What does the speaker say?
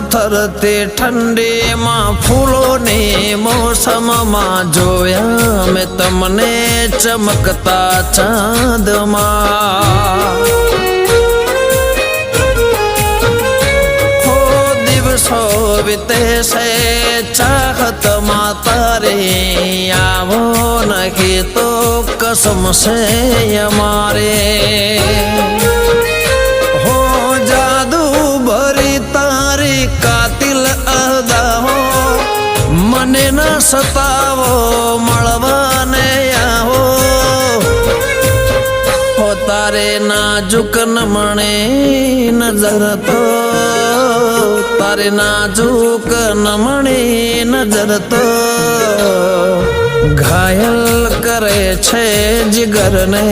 થરથરતી ઠંડીમાં ફૂલોની મોસમમાં જોયા મેં તમને ચમકતા ચાંદમાં દિવસો વીતે છે ચાહતમાં તારે આવો નહીં તો કસમ છે અમારે હો જાદુ ભરી તારી કાતિલ અદાઓ મને ન સતાવો મળવાને આવો હો તારે નાજુક નમણી નજર તો તારે નાજુક નમણી નજર તો ઘાયલ કરે છે જીગરને।